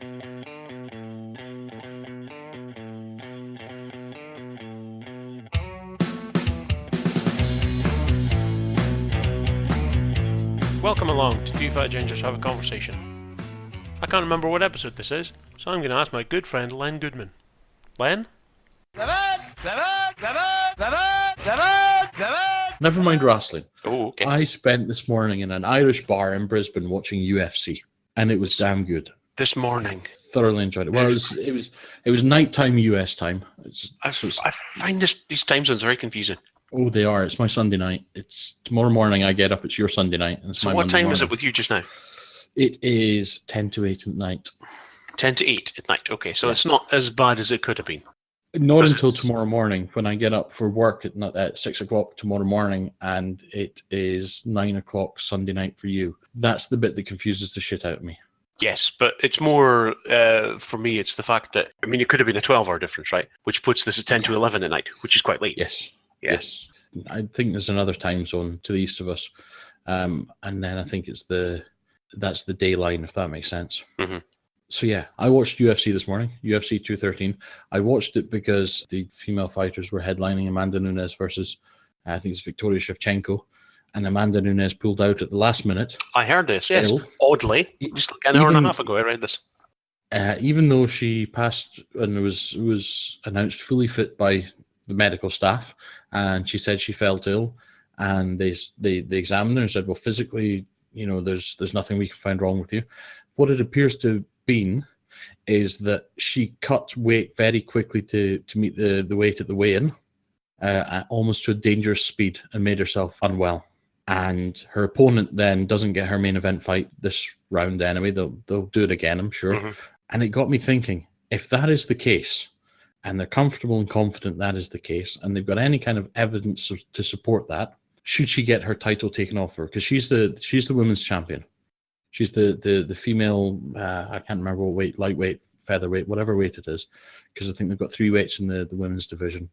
Welcome along to Two Fat Gingers Have a Conversation. I can't remember what episode this is, so I'm going to ask my good friend Len Goodman. Len? Never mind wrestling. Oh, okay. I spent this morning in an Irish bar in Brisbane watching UFC, and it was damn good. This morning. Thoroughly enjoyed it. Well, it was nighttime US time. I find these time zones very confusing. Oh, they are. It's my Sunday night. It's tomorrow morning. I get up. It's your Sunday night. And it's So my what Monday time morning. is it with you just now? It is 10 to 8 at night. 10 to 8 at night. Okay, so it's not as bad as it could have been. Not until tomorrow morning when I get up for work at 6 o'clock tomorrow morning, and it is 9 o'clock Sunday night for you. That's the bit that confuses the shit out of me. Yes, but it's more, for me, it's the fact that, I mean, it could have been a 12-hour difference, right? Which puts this at 10 to 11 at night, which is quite late. Yes. Yeah. Yes. I think there's another time zone to the east of us. And then I think that's the day line, if that makes sense. Mm-hmm. So yeah, I watched UFC this morning, UFC 213. I watched it because the female fighters were headlining Amanda Nunes versus, I think it's Victoria Shevchenko. And Amanda Nunes pulled out at the last minute. I heard this, yes. Oddly. Just like an hour and a half ago, I read this. Even though she passed and was announced fully fit by the medical staff, and she said she felt ill, and they examined her and said, well, physically, there's nothing we can find wrong with you. What it appears to have been is that she cut weight very quickly to meet the weight at the weigh-in, almost to a dangerous speed, and made herself unwell. And her opponent then doesn't get her main event fight this round anyway. They'll do it again, I'm sure. Mm-hmm. And it got me thinking, if that is the case, and they're comfortable and confident that is the case, and they've got any kind of evidence to support that, should she get her title taken off her? Because she's the women's champion. She's the female, I can't remember what weight, lightweight, featherweight, whatever weight it is, because I think they've got 3 weights in the women's division.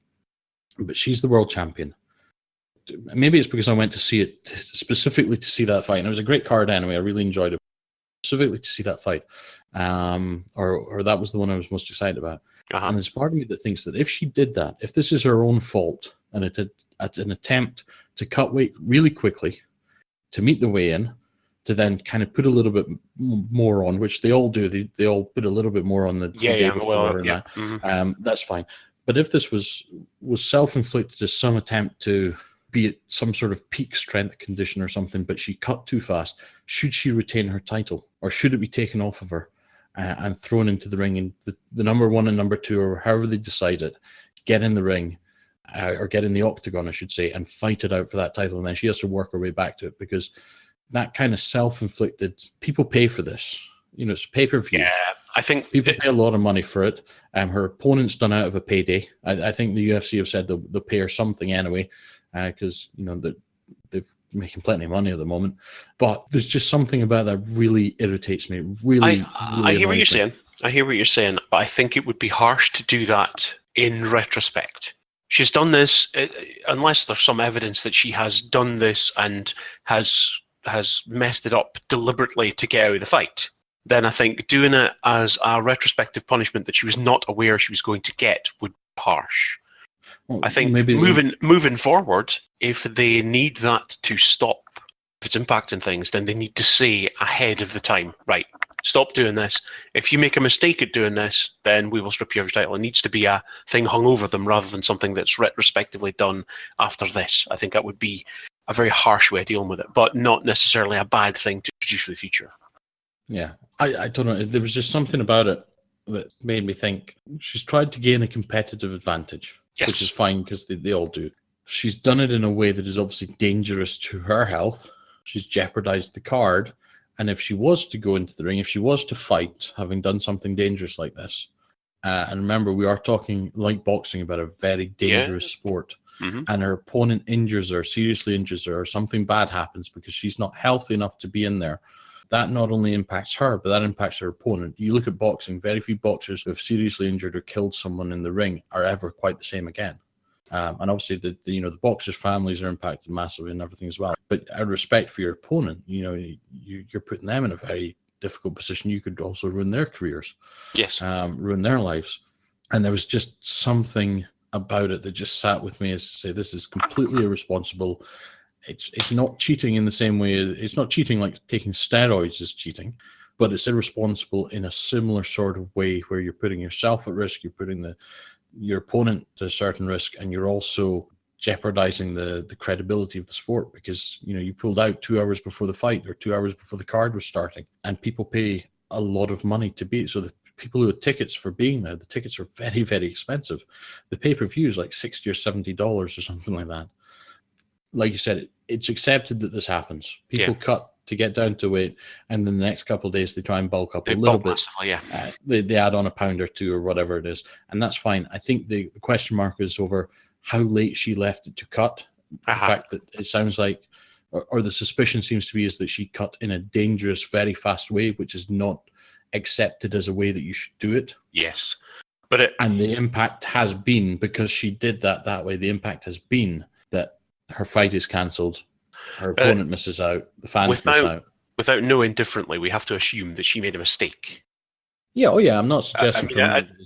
But she's the world champion. Maybe it's because I went to see it specifically to see that fight. And it was a great card anyway. I really enjoyed it. Specifically to see that fight. Or that was the one I was most excited about. Uh-huh. And there's part of me that thinks that if she did that, if this is her own fault, and it at an attempt to cut weight really quickly to meet the weigh-in, to then kind of put a little bit more on, which they all do. They all put a little bit more on the day before. Yeah. Mm-hmm. That's fine. But if this was self-inflicted as some attempt to be at some sort of peak strength condition or something, but she cut too fast, should she retain her title, or should it be taken off of her and thrown into the ring, and the number 1 and number 2, or however they decide it, get in the ring, or get in the octagon, I should say, and fight it out for that title, and then she has to work her way back to it, because that kind of self-inflicted, people pay for this. It's pay-per-view. Yeah, I think people pay a lot of money for it. Her opponent's done out of a payday. I think the UFC have said they'll pay her something anyway, because they're making plenty of money at the moment. But there's just something about that really irritates me. I hear what you're saying. I hear what you're saying, but I think it would be harsh to do that in retrospect. She's done this, unless there's some evidence that she has done this and has messed it up deliberately to get out of the fight. Then I think doing it as a retrospective punishment that she was not aware she was going to get would be harsh. Well, I think maybe moving forward, if they need that to stop, if it's impacting things, then they need to say ahead of the time, right, stop doing this. If you make a mistake at doing this, then we will strip you of your title. It needs to be a thing hung over them rather than something that's retrospectively done after this. I think that would be a very harsh way of dealing with it, but not necessarily a bad thing to introduce for the future. Yeah, I don't know. There was just something about it that made me think she's tried to gain a competitive advantage, yes, which is fine because they all do. She's done it in a way that is obviously dangerous to her health. She's jeopardized the card. And if she was to go into the ring, if she was to fight, having done something dangerous like this, and remember, we are talking like boxing about a very dangerous sport. Mm-hmm. And her opponent injures her, seriously injures her, or something bad happens because she's not healthy enough to be in there. That not only impacts her, but that impacts her opponent. You look at boxing, very few boxers who have seriously injured or killed someone in the ring are ever quite the same again. And obviously, the boxers' families are impacted massively and everything as well. But out of respect for your opponent, you're putting them in a very difficult position, you could also ruin their careers. Yes. Ruin their lives. And there was just something about it that just sat with me as to say, this is completely irresponsible. It's not cheating in the same way. It's not cheating like taking steroids is cheating, but it's irresponsible in a similar sort of way where you're putting yourself at risk, you're putting your opponent to a certain risk, and you're also jeopardizing the credibility of the sport because, you know, you pulled out 2 hours before the fight or 2 hours before the card was starting, and people pay a lot of money to be. So the people who had tickets for being there, the tickets are very, very expensive. The pay-per-view is like $60 or $70 or something like that. Like you said, it's accepted that this happens. People cut to get down to weight, and then the next couple of days they try and bulk up a little bit. Massively, they add on a pound or two or whatever it is, and that's fine. I think the question mark is over how late she left it to cut. The fact that it sounds like, or the suspicion seems to be, is that she cut in a dangerous, very fast way, which is not accepted as a way that you should do it. Yes. And the impact has been, because she did that way, the impact has been that her fight is cancelled, her opponent misses out, the fans miss out. Without knowing differently, we have to assume that she made a mistake. Yeah, I'm not suggesting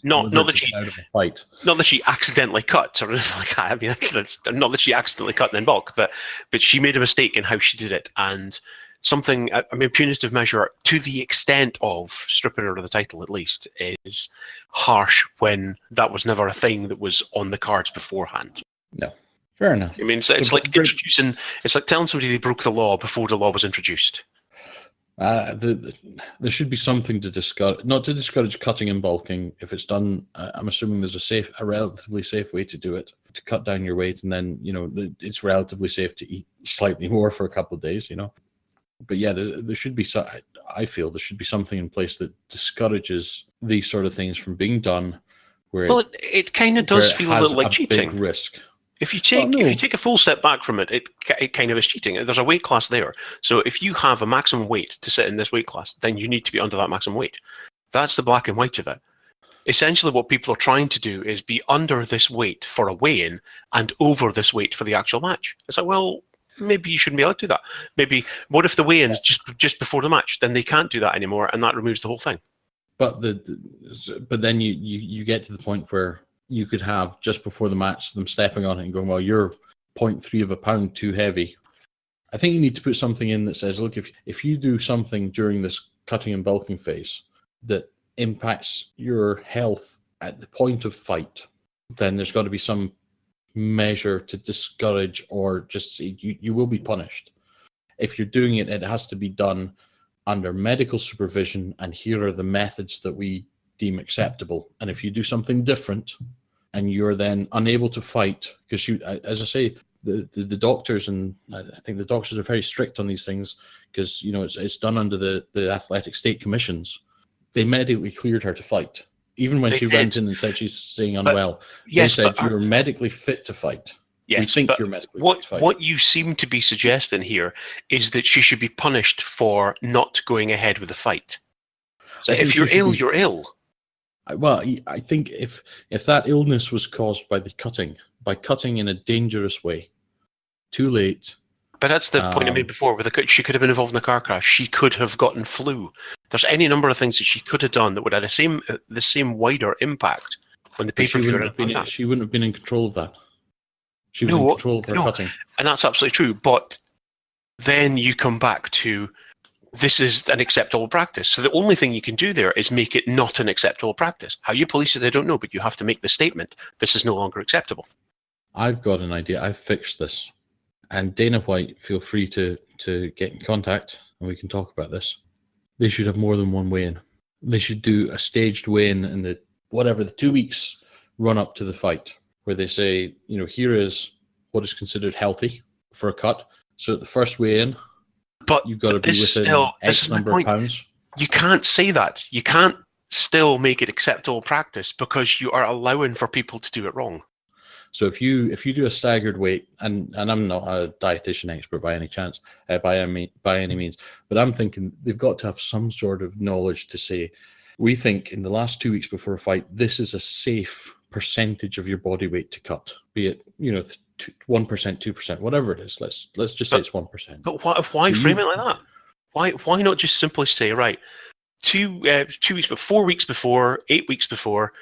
not that she out of a fight. Not that she accidentally cut or anything like that. I mean, not that she accidentally cut and then bulk, but she made a mistake in how she did it, and something. I mean, punitive measure to the extent of stripping her of the title, at least, is harsh when that was never a thing that was on the cards beforehand. No, fair enough. I mean, it's like introducing. It's like telling somebody they broke the law before the law was introduced. There should be something to discourage, not to discourage cutting and bulking. If it's done, I'm assuming there's a relatively safe way to do it, to cut down your weight, and then, you know, it's relatively safe to eat slightly more for a couple of days, you know. But yeah, there should be. I feel there should be something in place that discourages these sort of things from being done. Where it kind of does feel a little like cheating. Big risk. If you take a full step back from it, it kind of is cheating. There's a weight class there. So if you have a maximum weight to sit in this weight class, then you need to be under that maximum weight. That's the black and white of it. Essentially, what people are trying to do is be under this weight for a weigh-in and over this weight for the actual match. It's like, well, maybe you shouldn't be allowed to do that. Maybe, what if the weigh-in's just before the match? Then they can't do that anymore, and that removes the whole thing. But then you get to the point where you could have, just before the match, them stepping on it and going, well, you're 0.3 of a pound too heavy. I think you need to put something in that says, look, if you do something during this cutting and bulking phase that impacts your health at the point of fight, then there's got to be some measure to discourage, or just say you will be punished. If you're doing it, it has to be done under medical supervision, and here are the methods that we deem acceptable. And if you do something different and you're then unable to fight, because you, as I say, the doctors, and I think the doctors are very strict on these things, because, you know, it's done under the athletic state commissions. They medically cleared her to fight, even when she went in and said she's saying unwell. Yes, they said you're medically fit to fight. Yes, we think you're medically fit to fight. What you seem to be suggesting here is that she should be punished for not going ahead with the fight. So if you're ill, you're ill. Well, I think if that illness was caused by cutting in a dangerous way, too late. But that's the point I made before. She could have been involved in a car crash. She could have gotten flu. There's any number of things that she could have done that would have the same wider impact when the pay-per-view. She wouldn't have been in control of that. She was in control of her cutting. And that's absolutely true. But then you come back to, this is an acceptable practice. So the only thing you can do there is make it not an acceptable practice. How you police it, I don't know, but you have to make the statement, this is no longer acceptable. I've got an idea. I've fixed this. And Dana White, feel free to get in contact and we can talk about this. They should have more than one weigh-in. They should do a staged weigh-in in the 2 weeks run up to the fight, where they say, you know, here is what is considered healthy for a cut. So at the first weigh-in, but you've got to be within X number of pounds. You can't say that. You can't still make it acceptable practice because you are allowing for people to do it wrong. So if you do a staggered weight, and I'm not a dietitian expert by any chance, by any means, but I'm thinking they've got to have some sort of knowledge to say, we think in the last 2 weeks before a fight, this is a safe percentage of your body weight to cut, be it, you know, 1%, 2%, whatever it is. Let's just say it's 1%. But why frame it like that? Why not just simply say, right, 2 weeks, but 4 weeks before, 8 weeks before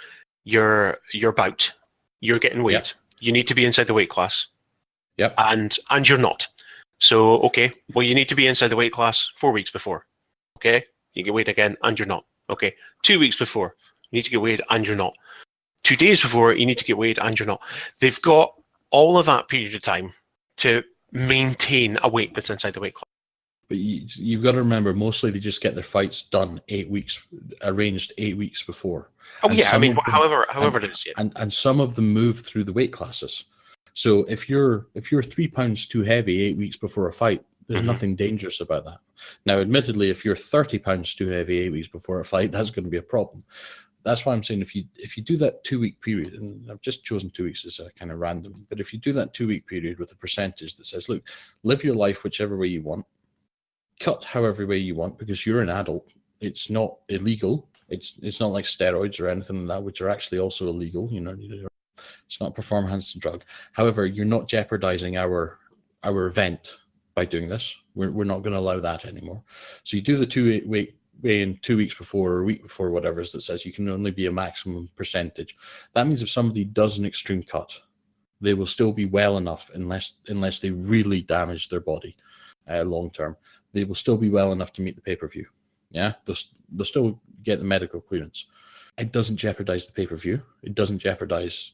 your bout, you're getting weight. Yep. You need to be inside the weight class. Yep. And you're not. So, okay, well, you need to be inside the weight class 4 weeks before. Okay, you get weighed again, and you're not. Okay, 2 weeks before, you need to get weighed, and you're not. 2 days before, you need to get weighed, and you're not. They've got all of that period of time to maintain a weight that's inside the weight class. But you've got to remember, mostly they just get their fights done 8 weeks, arranged 8 weeks before. Oh, and yeah, I mean, however it is. Yeah. And some of them move through the weight classes. So if you're 3 pounds too heavy 8 weeks before a fight, there's nothing dangerous about that. Now, admittedly, if you're 30 pounds too heavy 8 weeks before a fight, that's going to be a problem. That's why I'm saying if you do that 2 week period, and I've just chosen 2 weeks as a kind of random, but if you do that 2 week period with a percentage that says, look, live your life whichever way you want, cut however way you want, because you're an adult. It's not illegal. It's not like steroids or anything like that, which are actually also illegal. It's not a performance-enhancing drug. However, you're not jeopardizing our event by doing this. We're not going to allow that anymore. So you do the 2 week weigh-in 2 weeks before or a week before, whatever it is that says you can only be a maximum percentage. That means if somebody does an extreme cut, they will still be well enough unless they really damage their body long term. They will still be well enough to meet the pay-per-view. Yeah, they'll still get the medical clearance. It doesn't jeopardize the pay-per-view. It doesn't jeopardize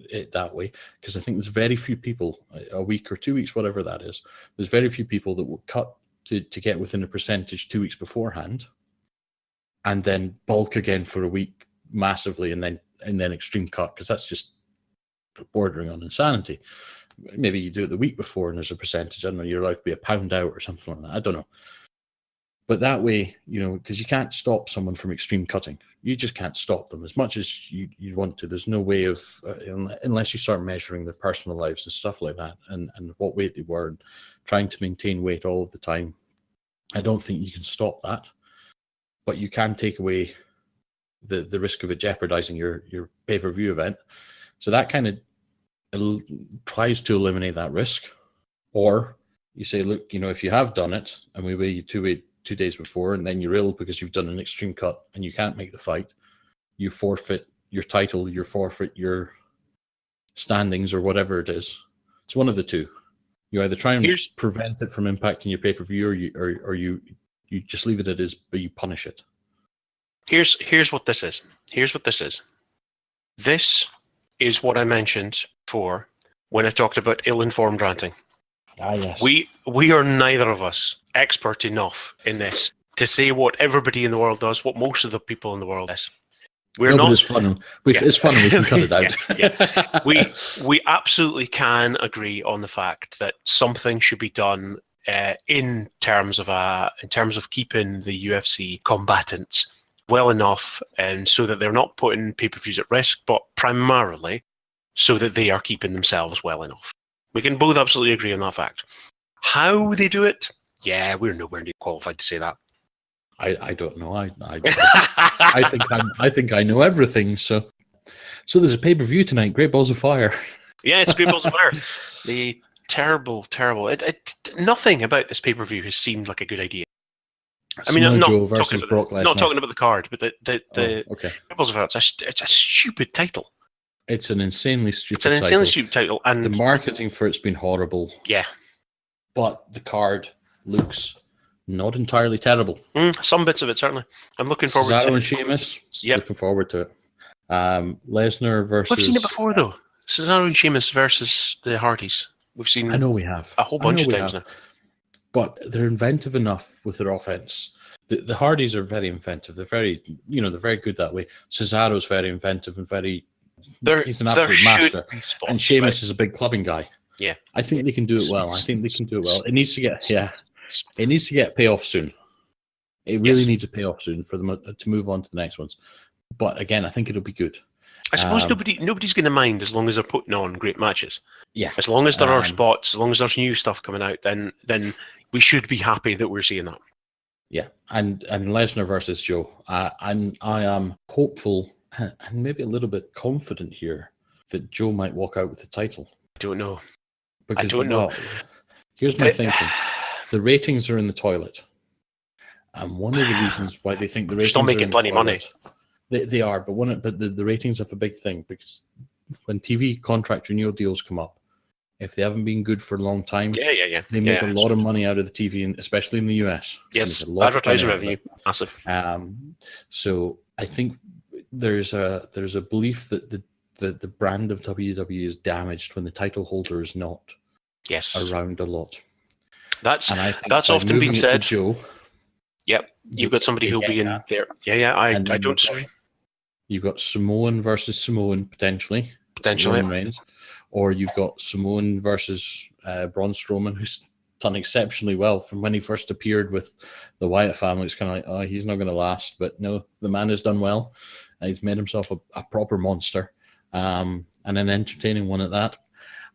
it that way, because I think there's very few people, a week or 2 weeks, whatever that is, there's very few people that will cut to get within a percentage 2 weeks beforehand and then bulk again for a week massively and then extreme cut, because that's just bordering on insanity. Maybe you do it the week before and there's a percentage, I don't know, you're allowed to be a pound out or something like that, I don't know. But that way, because you can't stop someone from extreme cutting. You just can't stop them as much as you want to. There's no way of, unless you start measuring their personal lives and stuff like that, and what weight they were, and trying to maintain weight all of the time. I don't think you can stop that. But you can take away the risk of it jeopardizing your pay-per-view event. So that kind of tries to eliminate that risk. Or you say, look, if you have done it and we weigh you 2 days before, and then you're ill because you've done an extreme cut and you can't make the fight, you forfeit your title, you forfeit your standings or whatever it is. It's one of the two. You either try and prevent it from impacting your pay-per-view, or you just leave it as is, but you punish it. Here's what this is. This is what I mentioned before when I talked about ill-informed ranting. Ah, yes. We are neither of us expert enough in this to say what everybody in the world does, what most of the people in the world does. It's fun. It's fun. We can cut it out. Yeah. We absolutely can agree on the fact that something should be done in terms of keeping the UFC combatants well enough, and so that they're not putting pay-per-views at risk, but primarily so that they are keeping themselves well enough. We can both absolutely agree on that fact. How they do it, yeah, we're nowhere near qualified to say that. I don't know. I think I know everything. So there's a pay-per-view tonight. Great Balls of Fire. Yeah, it's Great Balls of Fire. The terrible. Nothing about this pay-per-view has seemed like a good idea. I mean, I'm not talking about the card, but the Great Balls of Fire. It's a stupid title. It's an insanely stupid title. And the marketing for it's been horrible. Yeah. But the card looks not entirely terrible. Some bits of it, certainly. I'm looking forward to it. Cesaro and Sheamus. Yep. Looking forward to it. Lesnar versus... We've seen it before, though. Cesaro and Sheamus versus the Hardys. We've seen I know we have. A whole bunch of times now. But they're inventive enough with their offense. The Hardys are very inventive. They're very, they're very good that way. Cesaro's very inventive and he's an absolute master. And Sheamus is a big clubbing guy. Yeah. I think they can do it well. It needs to get payoff soon. It really needs a payoff soon for them to move on to the next ones. But again, I think it'll be good. I suppose nobody's going to mind as long as they're putting on great matches. Yeah. As long as there are spots, as long as there's new stuff coming out, then we should be happy that we're seeing that. Yeah, and Lesnar versus Joe. I am hopeful and maybe a little bit confident here that Joe might walk out with the title. I don't know. Here's my thinking. The ratings are in the toilet. And one of the reasons why they think the ratings still making are plenty of money. They are, but the ratings have a big thing, because when TV contract renewal deals come up, if they haven't been good for a long time, they make a lot of money out of the TV, especially in the US. Yes, advertising revenue, massive. So I think there's a belief that the brand of WWE is damaged when the title holder is not around a lot. That's often been said. Joe, yep, you've got somebody who'll be in there. I don't disagree. You've got Samoan versus Samoan potentially. Roman Reigns, or you've got Samoan versus Braun Strowman, who's done exceptionally well from when he first appeared with the Wyatt family. It's kind of like, oh, he's not going to last, but no, the man has done well. He's made himself a proper monster, and an entertaining one at that.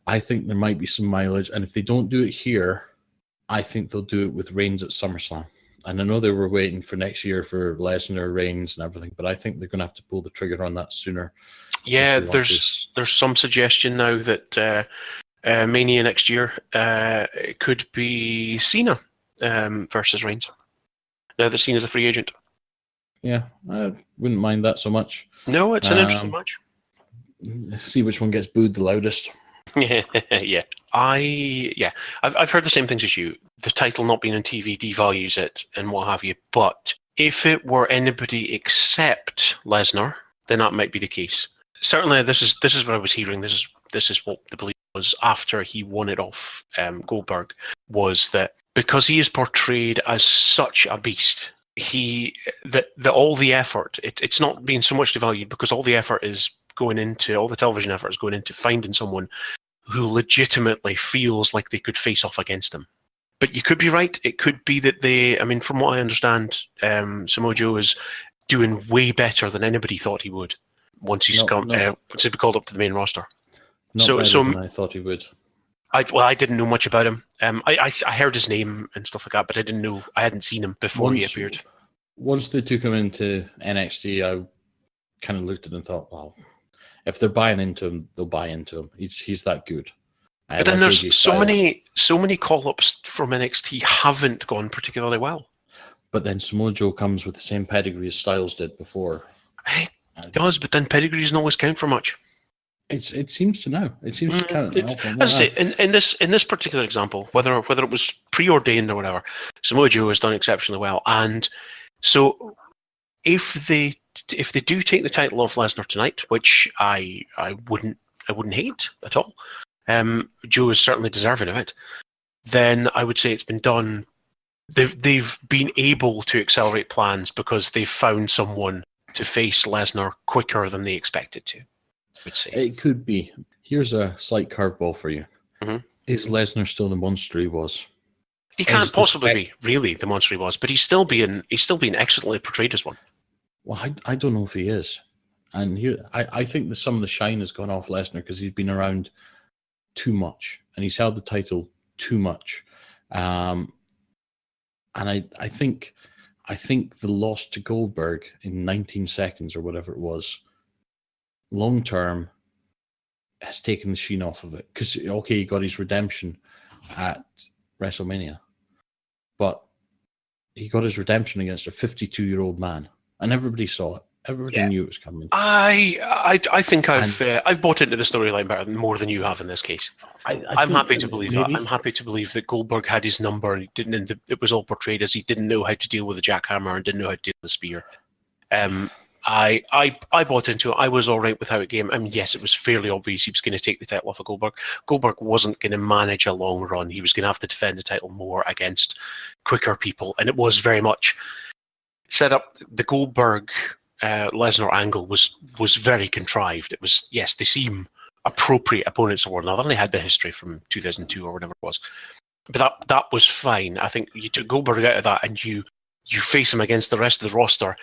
I think there might be some mileage, and if they don't do it here, I think they'll do it with Reigns at SummerSlam. And I know they were waiting for next year for Lesnar, Reigns, and everything, but I think they're going to have to pull the trigger on that sooner. Yeah, there's some suggestion now that Mania next year it could be Cena versus Reigns. Now that Cena's a free agent. Yeah, I wouldn't mind that so much. No, it's an interesting match. See which one gets booed the loudest. Yeah. I've heard the same things as you. The title not being on TV devalues it and what have you. But if it were anybody except Lesnar, then that might be the case. Certainly, this is what I was hearing. This is what the belief was after he won it off Goldberg, was that because he is portrayed as such a beast, that all the effort, it's not being so much devalued because all the effort is going into, all the television effort is going into finding someone who legitimately feels like they could face off against him. But you could be right. It could be that from what I understand, Samoa Joe is doing way better than anybody thought he would once he's once he's been called up to the main roster. Not better than I thought he would. I didn't know much about him. I heard his name and stuff like that, but I hadn't seen him before he appeared. Once they took him into NXT, I kind of looked at him and thought, well, if they're buying into him, they'll buy into him. He's that good. But then there's so many call-ups from NXT haven't gone particularly well. But then Samoa Joe comes with the same pedigree as Styles did before. It does, but then pedigree doesn't always count for much. It seems to now. It seems to count. As I say, in this particular example, whether it was preordained or whatever, Samoa Joe has done exceptionally well. And so if they do take the title off Lesnar tonight, which I wouldn't hate at all, Joe is certainly deserving of it, then I would say it's been done. They've been able to accelerate plans because they've found someone to face Lesnar quicker than they expected to. I would say it could be. Here's a slight curveball for you. Mm-hmm. Is Lesnar still the monster he was? He can't possibly be really the monster he was, but he's still being excellently portrayed as one. Well, I don't know if he is. And here, I think that some of the shine has gone off Lesnar because he's been around too much and he's held the title too much. And I think the loss to Goldberg in 19 seconds or whatever it was, long term, has taken the sheen off of it. Because, okay, he got his redemption at WrestleMania, but he got his redemption against a 52-year-old man. And everybody saw it. Everybody knew it was coming. I think I've bought into the storyline more than you have in this case. I'm happy to believe that. I'm happy to believe that Goldberg had his number and it was all portrayed as he didn't know how to deal with the jackhammer and didn't know how to deal with the spear. I bought into it. I was all right with how it came. I mean, yes, it was fairly obvious he was going to take the title off of Goldberg. Goldberg wasn't going to manage a long run. He was going to have to defend the title more against quicker people, and it was very much set up. The Goldberg Lesnar angle was very contrived. It was, yes, they seem appropriate opponents for one another. They had the history from 2002 or whatever it was, but that was fine. I think you took Goldberg out of that and you face him against the rest of the roster.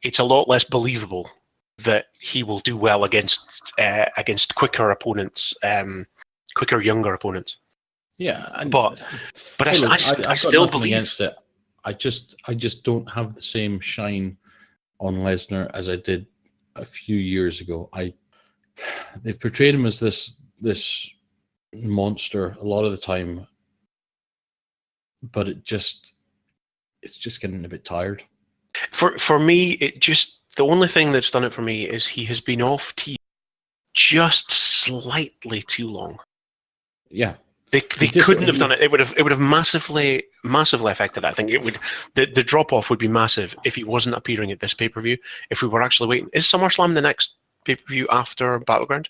It's a lot less believable that he will do well against quicker opponents, quicker younger opponents. Yeah, but I still believe against it. I just don't have the same shine on Lesnar as I did a few years ago. They've portrayed him as this monster a lot of the time, but it just it's just getting a bit tired. For me, the only thing that's done it for me is he has been off TV just slightly too long. Yeah. They couldn't have done it. It would have massively affected it. I think the drop off would be massive if he wasn't appearing at this pay-per-view. If we were actually waiting, is SummerSlam the next pay-per-view after Battleground?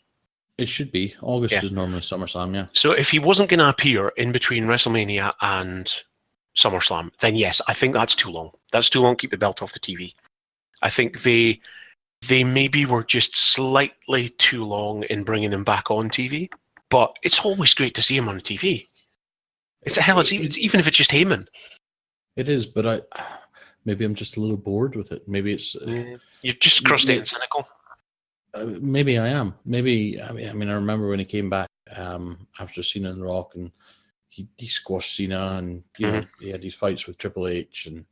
It should be. August is normally SummerSlam, yeah. So if he wasn't going to appear in between WrestleMania and SummerSlam, then yes, I think that's too long. That's too long to keep the belt off the TV. I think they maybe were just slightly too long in bringing him back on TV. But it's always great to see him on TV. Even if it's just Heyman. It is, but maybe I'm just a little bored with it. Maybe it's you're just crusty and cynical. Maybe I am. Maybe I remember when he came back after Cena and Rock, and he squashed Cena, and know he had these fights with Triple H, and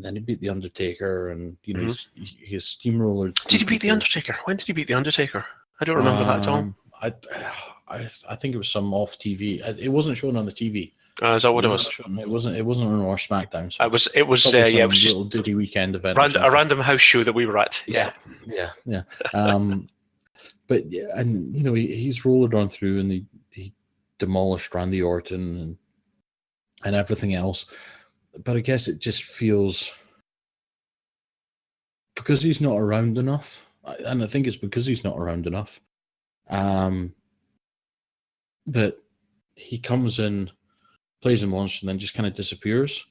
then he beat the Undertaker, and he steamrolled. Did he beat the Undertaker? When did he beat the Undertaker? I don't remember that at all. I think it was some off TV. It wasn't shown on the TV. Is that what it was? It wasn't on our SmackDown. So it was yeah, it was just a little Diddy weekend event. A random house show that we were at. Yeah. But yeah, and he's rolled on through, and he demolished Randy Orton and everything else. But I guess it just feels because he's not around enough, and I think it's because he's not around enough. That he comes in, plays him once, and then just kind of disappears.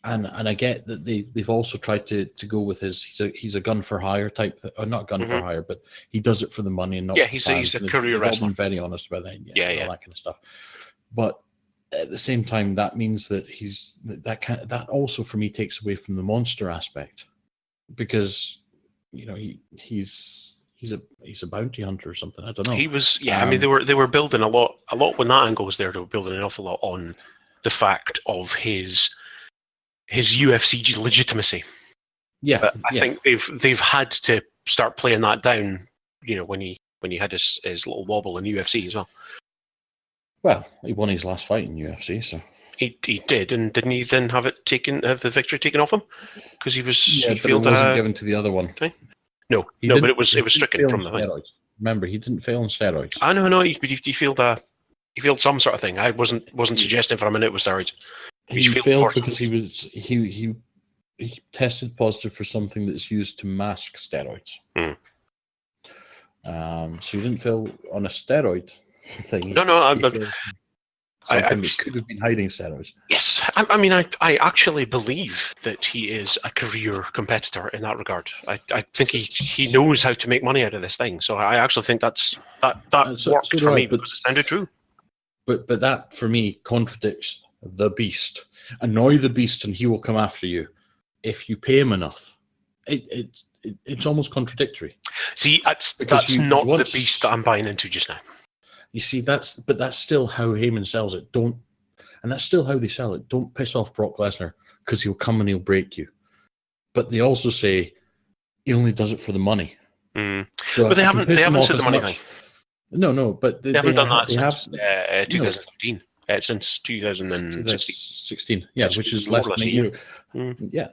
And I get that they've also tried to go with he's a gun for hire type, or not gun for hire, but he does it for the money and not. Yeah, he's a career wrestler. Been very honest about that. Yeah, all that kind of stuff. But at the same time, that means that that also for me takes away from the monster aspect, because he's a bounty hunter or something. I don't know. He was, I mean, they were building a lot when that angle was there. They were building an awful lot on the fact of his UFC legitimacy. Yeah, but I think they've had to start playing that down. When he had his little wobble in UFC as well. Well, he won his last fight in UFC, so he did, and didn't he then have the victory taken off him because he was? Yeah, but it wasn't given to the other one. Okay. No, but it was stricken from the thing. Remember, he didn't fail on steroids. I know. He failed some sort of thing. I wasn't suggesting for a minute it was steroids. He failed because he tested positive for something that's used to mask steroids. So he didn't fail on a steroid thing. No. Something that could have been hiding steroids. Yes, I mean, I actually believe that he is a career competitor in that regard. I think he knows how to make money out of this thing. So I actually think that worked for me because it sounded true. But that for me contradicts the Beast. Annoy the Beast, and he will come after you if you pay him enough. It's almost contradictory. See, that's not the Beast that I'm buying into just now. You see, that's still how Heyman sells it. And that's still how they sell it. Don't piss off Brock Lesnar because he'll come and he'll break you. But they also say he only does it for the money. So but they haven't said the money thing. No, but they haven't done that since 2015. Since 2016. Yeah, which is less than a year. Yeah,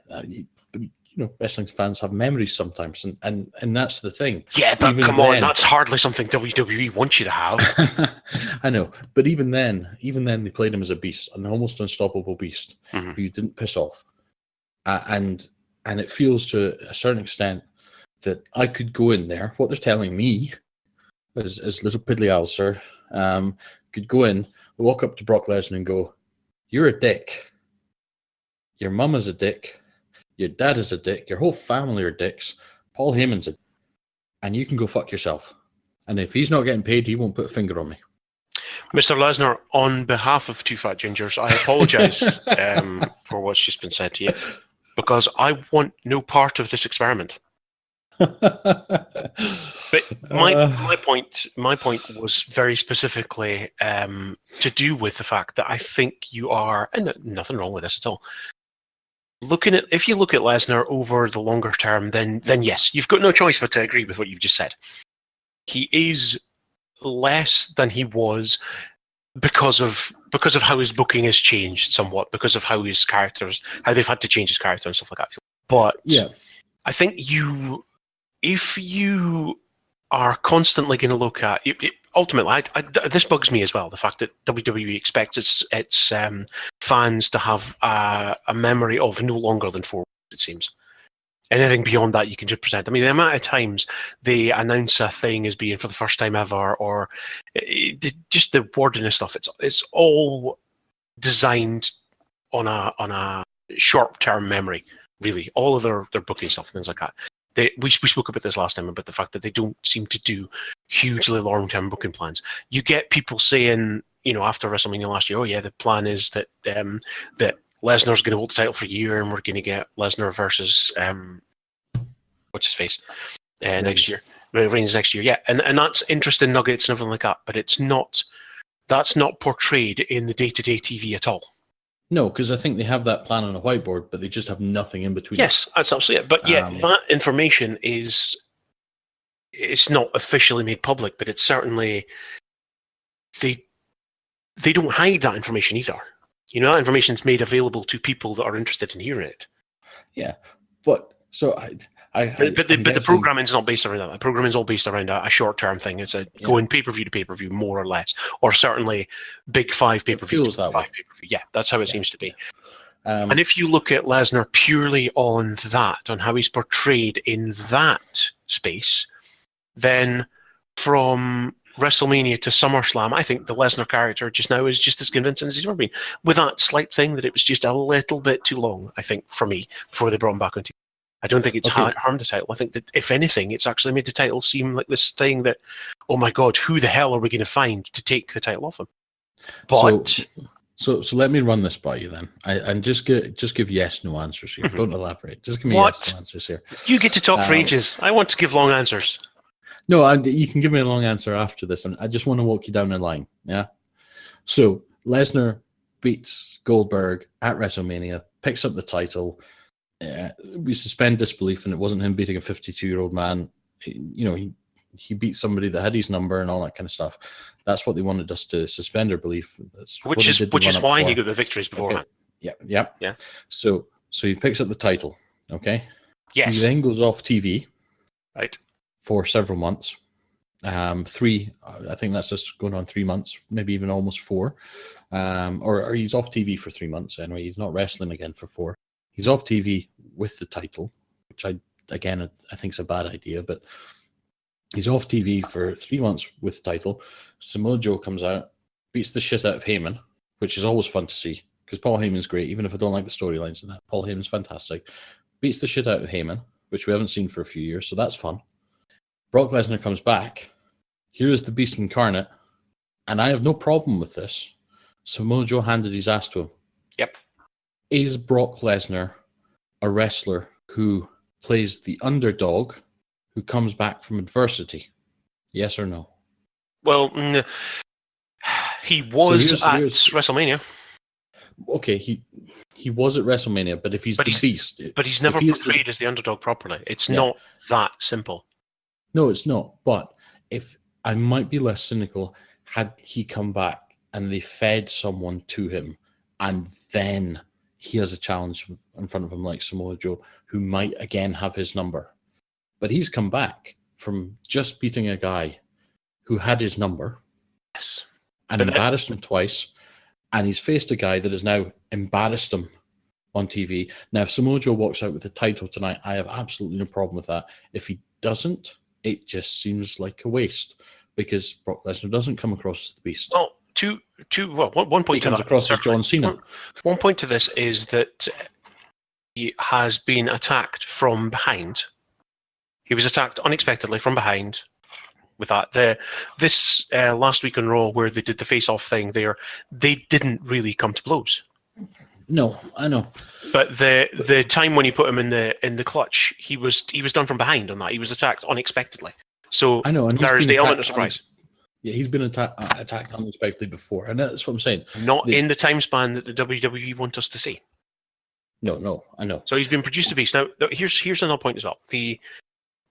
wrestling fans have memories sometimes, and that's the thing. Yeah, but come on, that's hardly something WWE wants you to have. I know, but even then, they played him as a beast, an almost unstoppable beast who you didn't piss off, and it feels to a certain extent that I could go in there. What they're telling me, as little piddly Alistair, could go in, walk up to Brock Lesnar and go, "You're a dick. Your mum is a dick. Your dad is a dick. Your whole family are dicks. Paul Heyman's a dick. And you can go fuck yourself. And if he's not getting paid, he won't put a finger on me." Mr. Lesnar, on behalf of Two Fat Gingers, I apologise for what's just been said to you, because I want no part of this experiment. But my point was very specifically to do with the fact that I think you are, and nothing wrong with this at all. If you look at Lesnar over the longer term, then yes, you've got no choice but to agree with what you've just said. He is less than he was because of because of how his booking has changed somewhat, because of how they've had to change his character and stuff like that. But Yeah. I think if you are constantly going to look at ultimately, this bugs me as well. The fact that WWE expects its fans to have a memory of no longer than 4 weeks, it seems. Anything beyond that, you can just present. I mean, the amount of times they announce a thing as being for the first time ever, or just the wording and stuff. It's all designed on a short-term memory. Really, all of their booking stuff, things like that. We spoke about this last time about the fact that they don't seem to do hugely long-term booking plans. You get people saying, after WrestleMania last year, oh yeah, the plan is that that Lesnar's going to hold the title for a year, and we're going to get Lesnar versus what's his face next year, Reigns next year. Yeah, and that's interesting nuggets and everything like that. But that's not portrayed in the day-to-day TV at all. No, because I think they have that plan on a whiteboard, but they just have nothing in between. Yes, that's absolutely it. But that information it's not officially made public, but it's certainly they don't hide that information either. That information is made available to people that are interested in hearing it. Yeah, but so But the programming is not based around that. The programming is all based around a short-term thing. It's going pay-per-view to pay-per-view, more or less, or certainly big 5 pay-per-view to 5 pay-per-view. Yeah, that's how it seems to be. And if you look at Lesnar purely on that, on how he's portrayed in that space, then from WrestleMania to SummerSlam, I think the Lesnar character just now is just as convincing as he's ever been. With that slight thing that it was just a little bit too long, I think, for me, before they brought him back on TV. I don't think it's harmed the title. I think that, if anything, it's actually made the title seem like this thing that, oh my God, who the hell are we going to find to take the title off him? But so let me run this by you then, and just give yes/no answers here. Don't elaborate. Just give me yes/no answers here. You get to talk for ages. I want to give long answers. No, you can give me a long answer after this, and I just want to walk you down the line. Yeah. So Lesnar beats Goldberg at WrestleMania, picks up the title. We suspend disbelief, and it wasn't him beating a 52-year-old man. He beat somebody that had his number and all that kind of stuff. That's what they wanted us to suspend our belief. Which is why he got the victories beforehand. Okay. Yeah. So he picks up the title. Okay. Yes. He then goes off TV. Right. For several months. 3. I think that's just going on 3 months, maybe even almost 4. Or he's off TV for 3 months anyway. He's not wrestling again for 4. He's off TV with the title, which I think is a bad idea, but he's off TV for 3 months with the title. Samoa Joe comes out, beats the shit out of Heyman, which is always fun to see, because Paul Heyman's great, even if I don't like the storylines in that. Paul Heyman's fantastic. Beats the shit out of Heyman, which we haven't seen for a few years, so that's fun. Brock Lesnar comes back. Here is the Beast Incarnate, and I have no problem with this. Samoa Joe handed his ass to him. Yep. Is Brock Lesnar a wrestler who plays the underdog who comes back from adversity? Yes or no? Well, he was at WrestleMania. Okay, he was at WrestleMania, but if he's the Beast... But he's never portrayed as the underdog properly. It's not that simple. No, it's not. But if I might be less cynical, had he come back and they fed someone to him, and then he has a challenge in front of him like Samoa Joe, who might again have his number. But he's come back from just beating a guy who had his number. Yes. And embarrassed him twice. And he's faced a guy that has now embarrassed him on TV. Now, if Samoa Joe walks out with the title tonight, I have absolutely no problem with that. If he doesn't, it just seems like a waste, because Brock Lesnar doesn't come across as the Beast. Well, one point he comes across as John Cena. One point to this is that he has been attacked from behind. He was attacked unexpectedly from behind. With that, this last week on Raw, where they did the face-off thing, they didn't really come to blows. No, I know. But the time when you put him in the clutch, he was done from behind on that. He was attacked unexpectedly. So I know, and there is the element of surprise. Yeah, he's been attacked unexpectedly before, and that's what I'm saying. Not in the time span that the WWE want us to see. No, I know. So he's been produced to beast. Now, here's another point as well.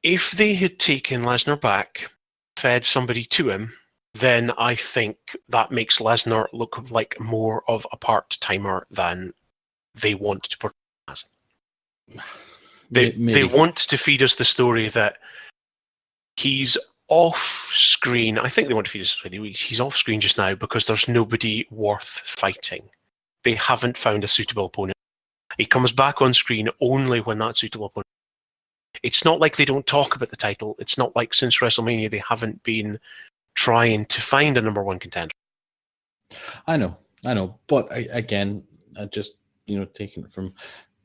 If they had taken Lesnar back, fed somebody to him, then I think that makes Lesnar look like more of a part-timer than they want to portray as. They want to feed us the story that he's off screen. I think they want to feed us he's off screen just now because there's nobody worth fighting. They haven't found a suitable opponent. He comes back on screen only when that suitable opponent. It's not like they don't talk about the title. It's not like since WrestleMania they haven't been trying to find a number one contender. I know. But again, just taking it from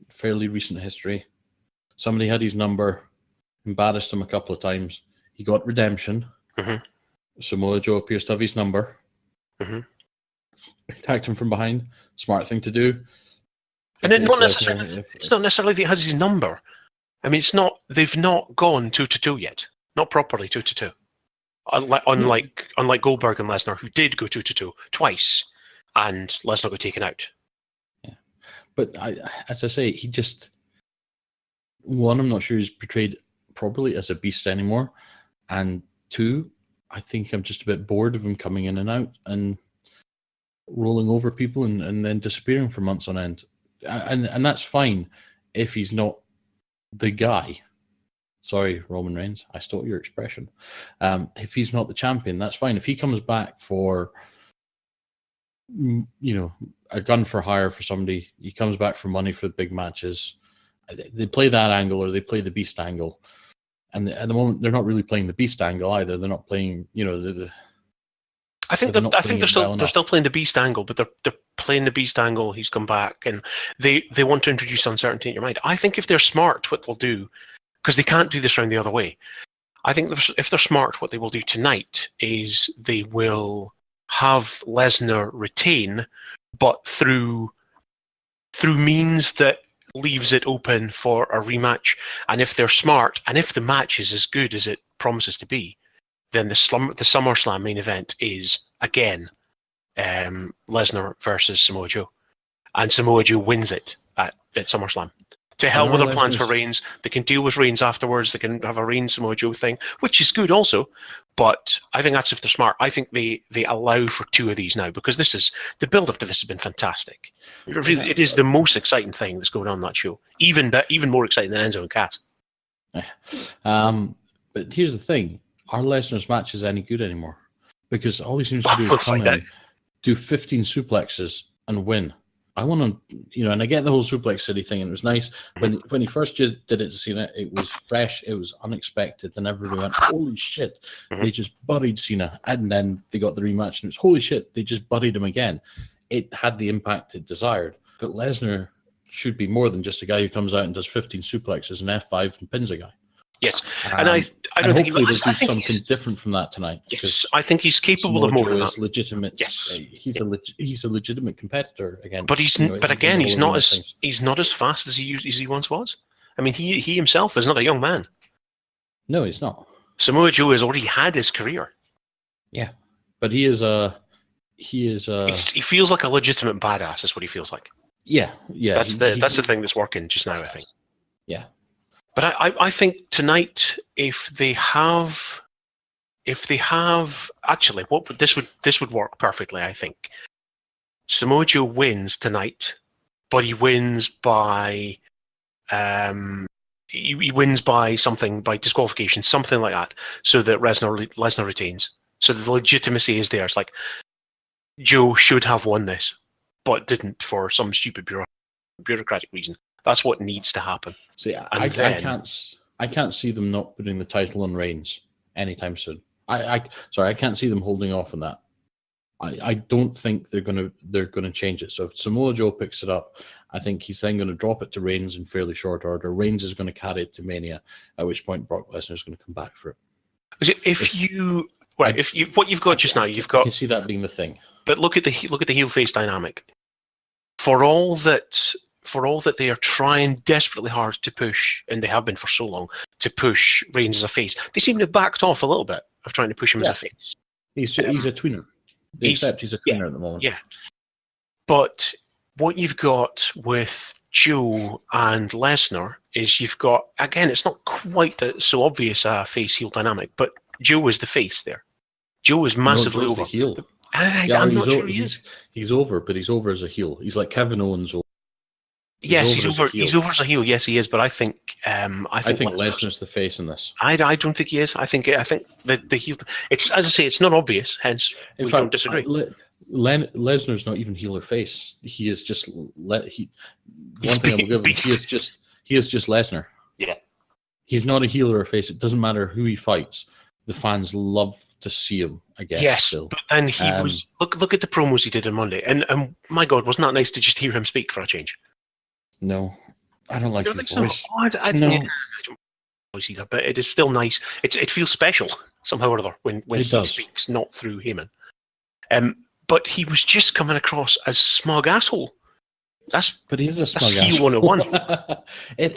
fairly recent history, somebody had his number, embarrassed him a couple of times. He got redemption. Mm-hmm. Samoa Joe appears to have his number. Mm-hmm. Attacked him from behind. Smart thing to do. And then not necessarily. It's not necessarily that he has his number. I mean, it's not. They've not gone 2-2 yet. Not properly 2-2. Unlike Goldberg and Lesnar, who did go 2-2 twice, and Lesnar got taken out. Yeah, but as I say, he just I'm not sure he's portrayed properly as a beast anymore, and two, I think I'm just a bit bored of him coming in and out and rolling over people and then disappearing for months on end, and that's fine if he's not the guy. Sorry, Roman Reigns, I stole your expression. If he's not the champion, that's fine. If he comes back for, a gun for hire for somebody, he comes back for money for big matches, they play that angle or they play the beast angle. And at the moment, they're not really playing the beast angle either. They're not playing, I think they're still playing the beast angle, but they're playing the beast angle. He's come back, and they want to introduce uncertainty in your mind. I think if they're smart, what they'll do, because they can't do this round the other way. I think if they're smart, what they will do tonight is they will have Lesnar retain, but through means that leaves it open for a rematch. And if they're smart, and if the match is as good as it promises to be, then the SummerSlam main event is, again, Lesnar versus Samoa Joe. And Samoa Joe wins it at SummerSlam. To hell with their plans for Reigns. They can deal with Reigns afterwards. They can have a Reigns Samoa Joe thing, which is good also. But I think that's if they're smart. I think they allow for two of these now, because the build-up to this has been fantastic. It is the most exciting thing that's going on that show. Even more exciting than Enzo and Cass. But here's the thing. Are Lesnar's matches any good anymore? Because all he seems to do is come in, do 15 suplexes and win. I want to, and I get the whole Suplex City thing, and it was nice. When he first did it to Cena, it was fresh, it was unexpected, and everybody went, holy shit, they just buried Cena. And then they got the rematch, and it was, holy shit, they just buried him again. It had the impact it desired. But Lesnar should be more than just a guy who comes out and does 15 suplexes and F5 and pins a guy. Yes, and I don't think hopefully they'll do something different from that tonight. Yes, I think he's capable of more than that. Legitimate. Yes, he's a legitimate competitor again. But he's not as fast as he once was. I mean, he himself is not a young man. No, he's not. Samoa Joe has already had his career. Yeah, but he feels like a legitimate badass. Is what he feels like. Yeah. That's the thing that's working just now, I think. Yeah. But I think tonight, if they have actually, this would work perfectly. I think Samoa Joe wins tonight, but he wins by something, by disqualification, something like that, so that Lesnar retains. So the legitimacy is there. It's like Joe should have won this, but didn't for some stupid bureaucratic reason. That's what needs to happen. See, I can't see them not putting the title on Reigns anytime soon. I can't see them holding off on that. I don't think they're gonna change it. So if Samoa Joe picks it up, I think he's then going to drop it to Reigns in fairly short order. Reigns is going to carry it to Mania, at which point Brock Lesnar is going to come back for it. What you've got just now, I can see that being the thing. But look at the heel face dynamic. For all that they are trying desperately hard to push, and they have been for so long, to push Reigns as a face, they seem to have backed off a little bit of trying to push him as a face. He's a tweener. He's a tweener at the moment. Yeah. But what you've got with Joe and Lesnar is you've got, again, it's not quite so obvious a face-heel dynamic, but Joe is the face there. Joe is massively over. The heel. I'm not sure he is. He's over, but he's over as a heel. He's like Kevin Owens. Yes, he's over. He's over as a heel. Yes, he is. But I think Lesnar's the face in this. I don't think he is. I think the heel. It's, as I say, it's not obvious. Hence, we don't disagree. Lesnar's not even heel or face. He is just one thing I will give him. He is just Lesnar. Yeah. He's not a heel or a face. It doesn't matter who he fights. The fans love to see him again. Yes, still. But then he was look at the promos he did on Monday, and my God, wasn't that nice to just hear him speak for a change? No, I don't like his voice. So? I don't voice either, but it is still nice. It feels special somehow or other when he speaks, not through Heyman. But he was just coming across as smug asshole. But he is a smug heel asshole. 101.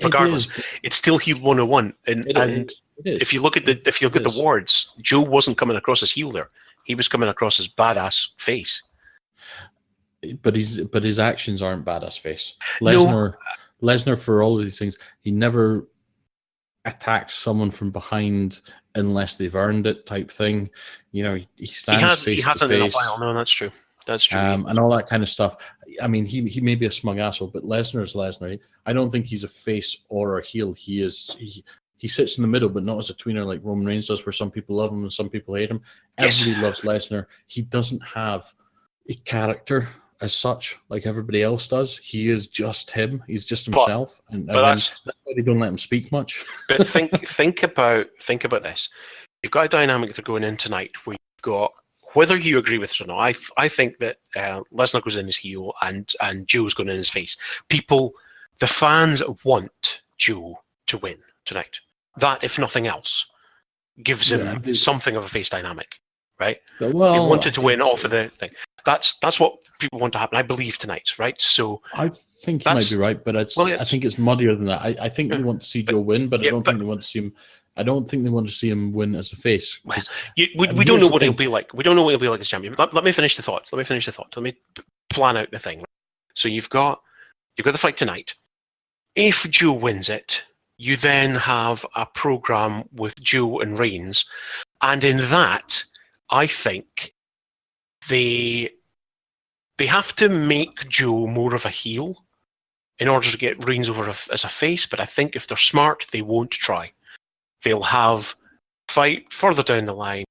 Regardless, it's still heel 101. And if you look at the wards, Joe wasn't coming across as heel there. He was coming across as badass face. But his actions aren't badass face. Lesnar, for all of these things, he never attacks someone from behind unless they've earned it, type thing. You know, he stands face to face. He hasn't in a while. No, that's true. That's true. And all that kind of stuff. I mean, he may be a smug asshole, but Lesnar is Lesnar. I don't think he's a face or a heel. He sits in the middle, but not as a tweener like Roman Reigns does, where some people love him and some people hate him. Everybody loves Lesnar. He doesn't have a character as such like everybody else does. He is just him. He's just himself. That's why they don't let him speak much. But think about this. You've got a dynamic that are going in tonight where you've got, whether you agree with it or not, I think that Lesnar goes in as heel and Joe's going in his face. The fans want Joe to win tonight. That, if nothing else, gives him something of a face dynamic, right? Well, they wanted to win off of the thing. That's what people want to happen, I believe, tonight, right? So I think you might be right, but I think it's muddier than that. I think they want to see Joe win, but I don't think they want to see him. I don't think they want to see him win as a face. We don't know what he'll be like. We don't know what he'll be like as champion. Let me finish the thought. Let me plan out the thing. So you've got the fight tonight. If Joe wins it, you then have a program with Joe and Reigns, and in that, I think they have to make Joe more of a heel in order to get Reigns over as a face. But I think if they're smart, they won't try. They'll have fight further down the line,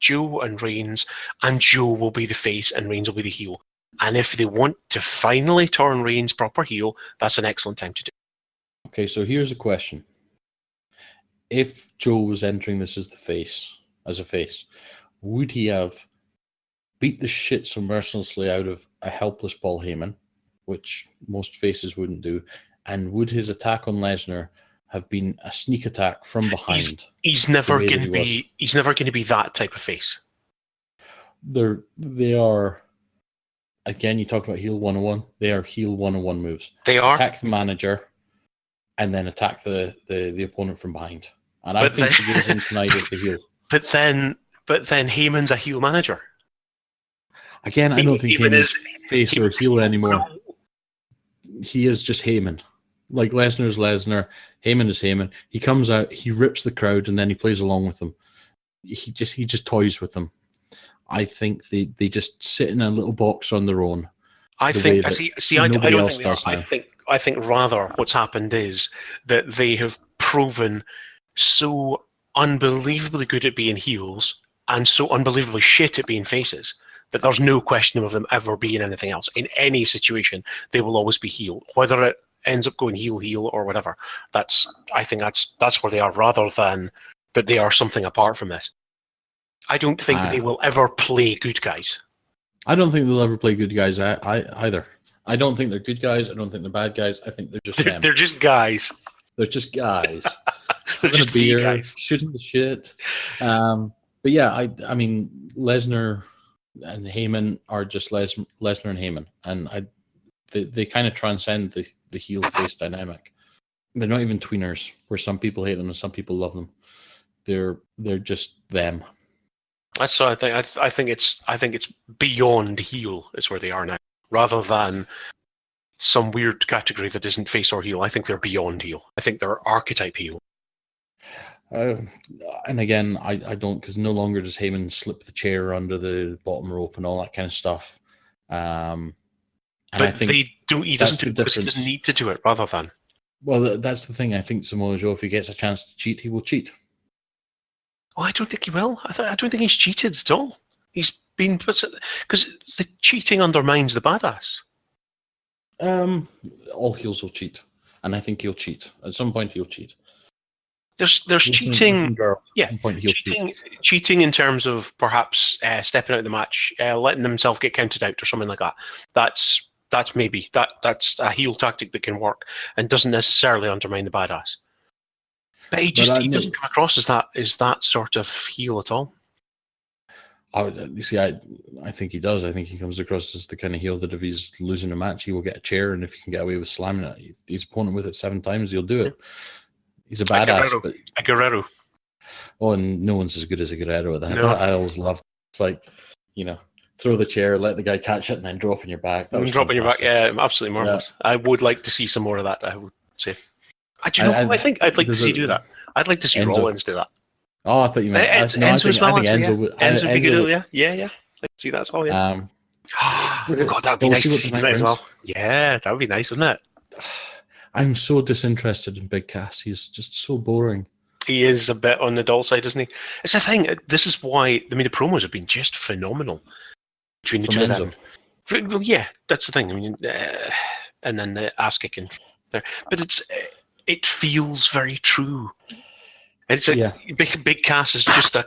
Joe and Reigns, and Joe will be the face and Reigns will be the heel. And if they want to finally turn Reigns proper heel, that's an excellent time to do. Okay, so here's a question. If Joe was entering this as a face, would he have beat the shit so mercilessly out of a helpless Paul Heyman, which most faces wouldn't do, and would his attack on Lesnar have been a sneak attack from behind? He's never going to be. He's never going to be that type of face. They are. Again, you talk about heel 101. They are heel 101 moves. They are attack the manager, and then attack the opponent from behind. And I think he goes in tonight as the heel. But then Heyman's a heel manager. Again, I don't think Heyman's face or heel anymore. He is just Heyman. Like Lesnar's Lesnar, Heyman is Heyman. He comes out, he rips the crowd, and then he plays along with them. He just toys with them. I think they just sit in a little box on their own. I don't think I think rather what's happened is that they have proven so unbelievably good at being heels and so unbelievably shit at being faces that there's no question of them ever being anything else. In any situation, they will always be heel, whether it ends up going heel or whatever. I think that's where they are, rather than that they are something apart from this. I don't think they will ever play good guys. I don't think they'll ever play good guys either. I don't think they're good guys. I don't think they're bad guys. I think they're just them. They're just guys. They're just guys. They're just beer, guys. Shooting the shit. But yeah, I mean, Lesnar and Heyman are just Lesnar and Heyman. And they kind of transcend the heel face dynamic. They're not even tweeners, where some people hate them and some people love them. They're just them. That's what I think. I think it's beyond heel is where they are now, rather than some weird category that isn't face or heel. I think they're beyond heel. I think they're archetype heel. And again, I don't, because no longer does Heyman slip the chair under the bottom rope and all that kind of stuff. And but I think they don't. He doesn't do it because he doesn't need to do it. Rather than, well, that's the thing. I think Samoa Joe, if he gets a chance to cheat, he will cheat. Oh, I don't think he will. I don't think he's cheated at all. He's been because the cheating undermines the badass. All heels will cheat, and I think he'll cheat at some point. He'll cheat. There's cheating. Yeah, cheating. Cheating in terms of perhaps stepping out of the match, letting himself get counted out or something like that. That's maybe that's a heel tactic that can work and doesn't necessarily undermine the badass. But he doesn't come across as that sort of heel at all. You see, I think he does. I think he comes across as the kind of heel that if he's losing a match, he will get a chair, and if he can get away with slamming it, his opponent with it 7 times, he'll do it. He's a badass. A Guerrero. Oh, and no one's as good as a Guerrero at that. No. I always loved it. It's like, throw the chair, let the guy catch it, and then drop on your back. Drop on your back, yeah, absolutely marvelous. Yeah. I would like to see some more of that, I would say. Do you know who I think I'd like to see do that? I'd like to see Rollins do that. Oh, I thought you meant Enzo as well. Enzo would be good. Yeah. I'd like to see that as well. Yeah. God, that would be nice to see tonight as well. Yeah, that would be nice, wouldn't it? I'm so disinterested in Big Cass. He's just so boring. He is a bit on the dull side, isn't he? It's the thing. This is why the promos have been just phenomenal between the two of them. Well, yeah, that's the thing. And then the ass kicking there, but it feels very true. It's like Big Cass is just a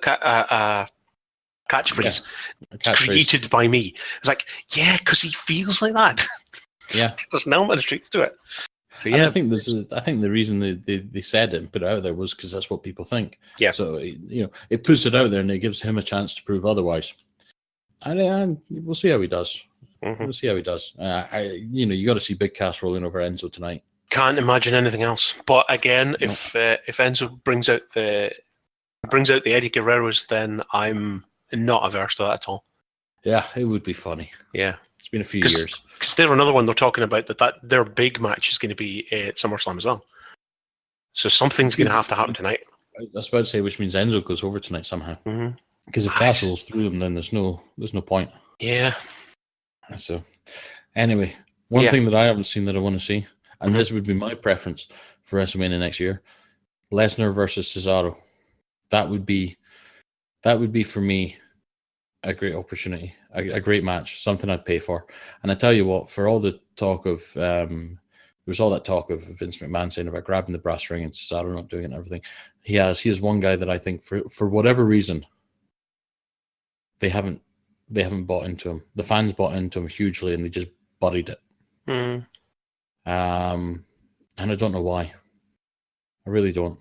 catchphrase created by me. It's like, because he feels like that. Yeah, there's an element of truth to it. So yeah, I think the reason they said it and put it out there was because that's what people think. Yeah. So it puts it out there and it gives him a chance to prove otherwise. And we'll see how he does. Mm-hmm. We'll see how he does. You got to see Big Cass rolling over Enzo tonight. Can't imagine anything else. But again, if Enzo brings out the Eddie Guerreros, then I'm not averse to that at all. Yeah, it would be funny. Yeah. It's been a few years. Because they're another one they're talking about that their big match is going to be at SummerSlam as well. So something's going to have to happen tonight. I was about to say, which means Enzo goes over tonight somehow. Mm-hmm. Because if Cass rolls through them, then there's no point. Yeah. So, anyway, one thing that I haven't seen that I want to see, and this would be my preference for WrestleMania next year, Lesnar versus Cesaro. That would be for me a great opportunity, a great match, something I'd pay for. And I tell you what, for all the talk of there was all that talk of Vince McMahon saying about grabbing the brass ring and Cesaro not doing it and everything. He is one guy that I think for whatever reason they haven't bought into him. The fans bought into him hugely and they just buried it. Mm. And I don't know why. I really don't.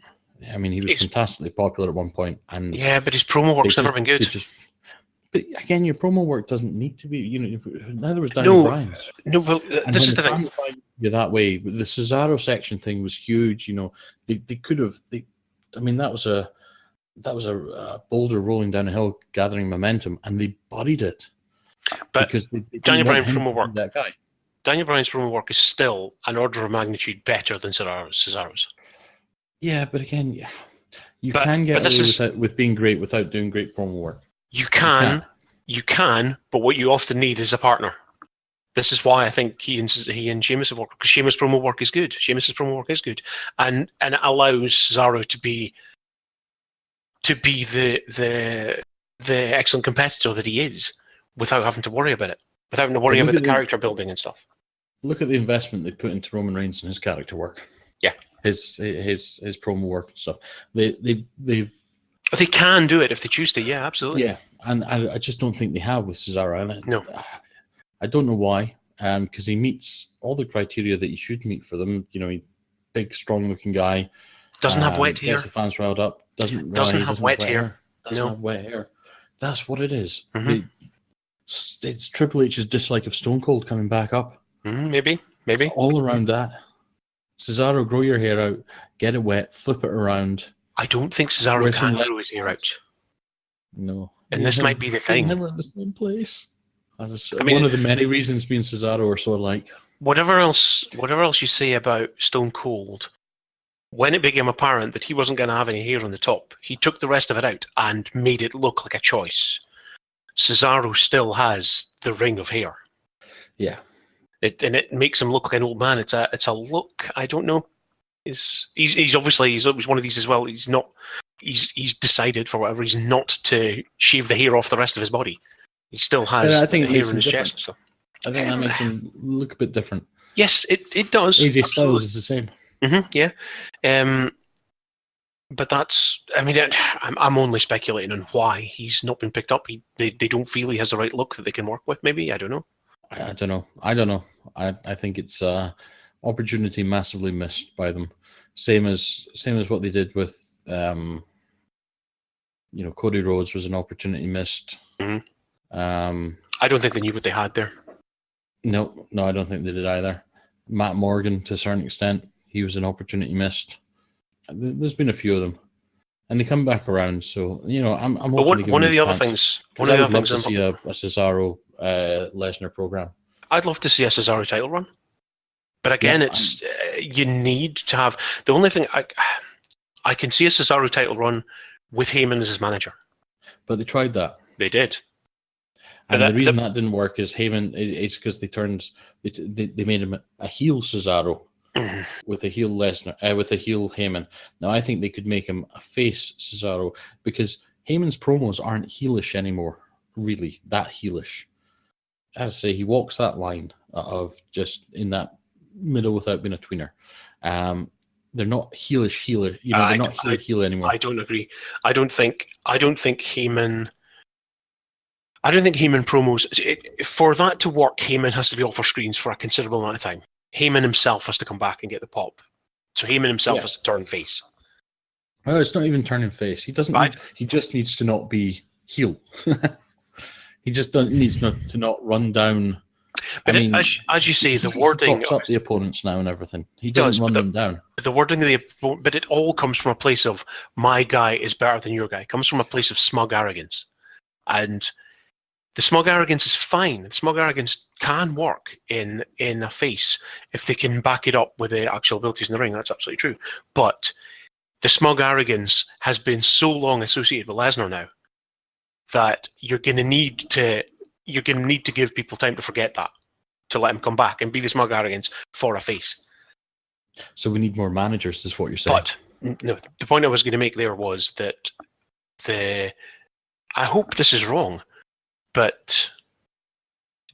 I mean, he was fantastically popular at one point, and but his promo work's never been good. But again, your promo work doesn't need to be. Neither was Daniel Bryan's. No, well, this is the thing. You're that way. The Cesaro section thing was huge. They could have. I mean, that was a boulder rolling down a hill, gathering momentum, and they buried it. But because Daniel Bryan's promo work, that guy. Daniel Bryan's promo work is still an order of magnitude better than Cesaro's. Yeah, but again, you can get away with being great without doing great promo work. You can, but what you often need is a partner. This is why I think he and Sheamus have worked, because Sheamus' promo work is good. Sheamus' promo work is good, and it allows Cesaro to be the excellent competitor that he is, without having to worry about it, without having to worry about the character building and stuff. Look at the investment they put into Roman Reigns and his character work. Yeah, his promo work and stuff. They can do it if they choose to. Yeah, absolutely. Yeah, and I just don't think they have with Cesaro. No, I don't know why. Because he meets all the criteria that you should meet for them. He's big, strong-looking guy. Doesn't have wet hair. Gets the fans riled up. Doesn't have wet hair. Doesn't have wet hair. That's what it is. Mm-hmm. It's Triple H's dislike of Stone Cold coming back up. Maybe. It's all around that. Cesaro, grow your hair out, get it wet, flip it around. I don't think Cesaro can grow his hair out. No. And this might be the thing. Never in the same place. One of the many reasons me and Cesaro are so alike. Whatever else you say about Stone Cold, when it became apparent that he wasn't going to have any hair on the top, he took the rest of it out and made it look like a choice. Cesaro still has the ring of hair. Yeah. It makes him look like an old man. It's a look. I don't know. He's obviously one of these as well. He's decided for whatever reason not to shave the hair off the rest of his body. He still has hair in his chest. So. I think that makes him look a bit different. Yes, it does. AJ Styles is the same. Yeah. But that's. I mean, I'm only speculating on why he's not been picked up. They don't feel he has the right look that they can work with. Maybe I don't know. I don't know. I think it's opportunity massively missed by them. Same as what they did with Cody Rhodes was an opportunity missed. Mm-hmm. I don't think they knew what they had there. No, I don't think they did either. Matt Morgan, to a certain extent, he was an opportunity missed. There's been a few of them, and they come back around. So I'm hoping one of the other things. I would love to see a Cesaro Lesnar program. I'd love to see a Cesaro title run, but again, you need to have the only thing I can see a Cesaro title run with Heyman as his manager. But they tried that. They did. And the reason that didn't work is Heyman. It's because they made him a heel Cesaro with a heel Lesnar, with a heel Heyman. Now I think they could make him a face Cesaro because Heyman's promos aren't heelish anymore. Really, that heelish. As I say, he walks that line of just in that middle without being a tweener. They're not heelish. They're not heel anymore. I don't agree. I don't think Heyman. I don't think Heyman promos, for that to work, Heyman has to be off our screens for a considerable amount of time. Heyman himself has to come back and get the pop. So Heyman himself has to turn face. Well, it's not even turning face. He doesn't. He just needs to not be heel. He just needs to not run down. But as you say, the wording... He talks up the opponents now and everything. He doesn't run them down. The wording of the opponent... But it all comes from a place of, my guy is better than your guy. It comes from a place of smug arrogance. And... the smug arrogance is fine. The smug arrogance can work in a face if they can back it up with the actual abilities in the ring. That's absolutely true. But the smug arrogance has been so long associated with Lesnar now that you're going to need to give people time to forget that, to let him come back and be the smug arrogance for a face. So we need more managers, is what you're saying. But no, the point I was going to make there was that I hope this is wrong, but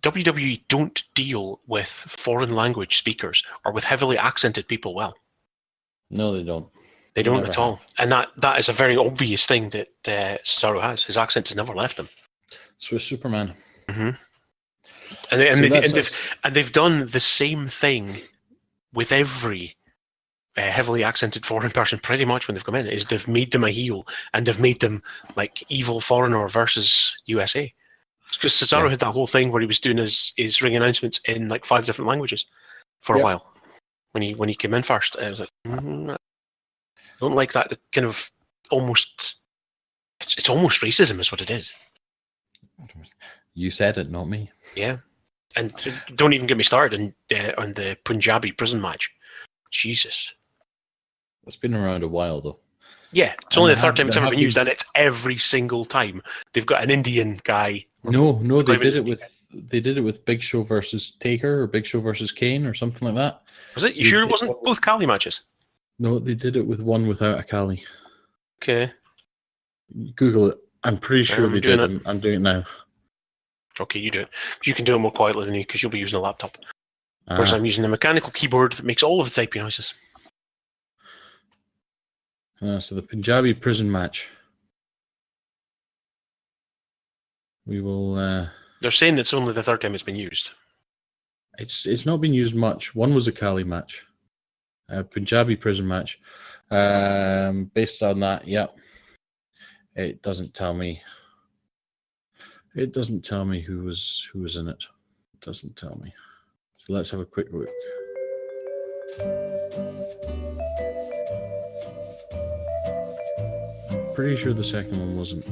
WWE don't deal with foreign language speakers or with heavily accented people well. No, they don't. They don't at all. And that is a very obvious thing that Cesaro has. His accent has never left him. Swiss Superman. Mm-hmm. And they've done the same thing with every heavily accented foreign person pretty much when they've come in, is they've made them a heel and they've made them like evil foreigner versus USA. Because Cesaro had that whole thing where he was doing his ring announcements in like 5 different languages for a while when he came in first. I was like, I don't like that kind of almost. It's almost racism, is what it is. You said it, not me. Yeah, and don't even get me started on the Punjabi prison match. Jesus, it's been around a while though. Yeah, it's only the third time it's ever been used, and it's every single time they've got an Indian guy. No, they did it with Big Show versus Taker or Big Show versus Kane or something like that. Was it? You sure it wasn't both Kali matches? No, they did it with one without a Kali. Okay. Google it. I'm pretty sure they did. I'm doing it now. Okay, you do it. You can do it more quietly than me because you'll be using a laptop. Whereas I'm using a mechanical keyboard that makes all of the typing noises. So the Punjabi prison match. We will... They're saying it's only the third time it's been used. It's not been used much. One was a Kali match. Punjabi prison match. Based on that, it doesn't tell me. It doesn't tell me who was in it. It doesn't tell me. So let's have a quick look. I'm pretty sure the second one wasn't.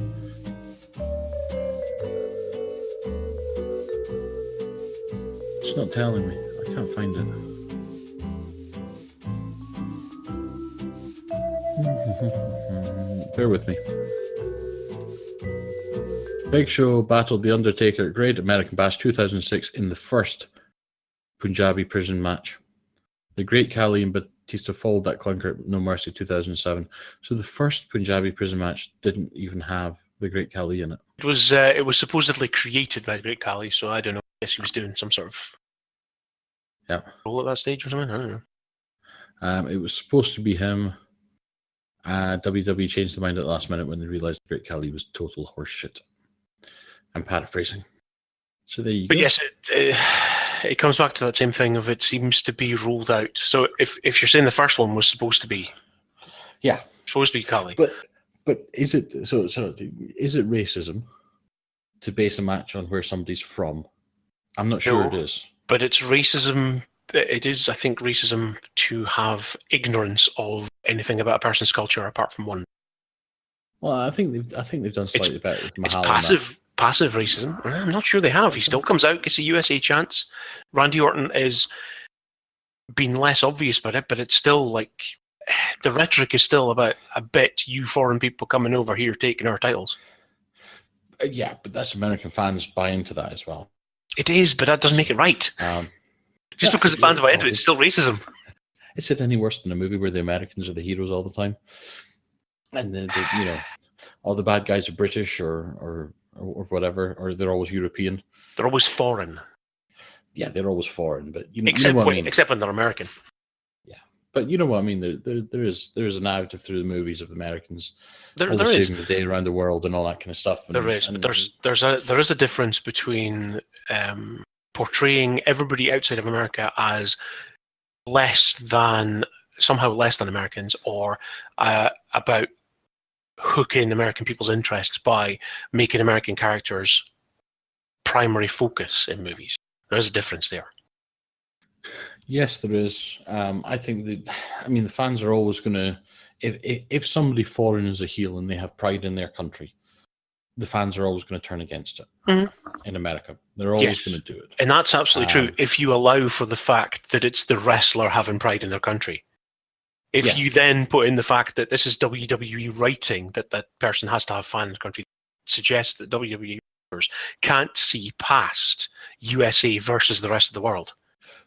It's not telling me. I can't find it. Bear with me. Big Show battled The Undertaker at Great American Bash 2006 in the first Punjabi Prison match. The Great Khali and Batista followed that clunker at No Mercy 2007. So the first Punjabi Prison match didn't even have the Great Khali in it. It was supposedly created by the Great Khali, so I don't know. I guess he was doing some sort of role at that stage or something. I don't know. It was supposed to be him. WWE changed their mind at the last minute when they realised the Great Khali was total horseshit. I'm paraphrasing. So there you go. But yes, it comes back to that same thing of it seems to be ruled out. So if you're saying the first one was supposed to be Khali, but is it so is it racism to base a match on where somebody's from? I'm not sure it is. But it's racism. It is, I think, racism to have ignorance of anything about a person's culture apart from one. Well, I think they've done slightly better with Mahal. It's passive racism. I'm not sure they have. He still comes out, gets a USA chance. Randy Orton is being less obvious about it, but it's still like the rhetoric is still about a bit you foreign people coming over here taking our titles. Yeah, but that's American fans buy into that as well. It is, but that doesn't make it right. Just because the fans buy into it, it's still racism. Is it any worse than a movie where the Americans are the heroes all the time, and then all the bad guys are British or whatever, or they're always European? They're always foreign. Yeah, they're always foreign, but except when they're American. Yeah, but you know what I mean. There is a narrative through the movies of Americans there saving the day around the world and all that kind of stuff. There is a difference between portraying everybody outside of America as somehow less than Americans, or about hooking American people's interest by making American characters primary focus in movies. There is a difference there. Yes, there is. I think the fans are always going to, if somebody foreign is a heel and they have pride in their country, the fans are always going to turn against it in America. They're always going to do it. And that's absolutely true if you allow for the fact that it's the wrestler having pride in their country. If you then put in the fact that this is WWE writing that person has to have fans in the country, suggests that WWE can't see past USA versus the rest of the world.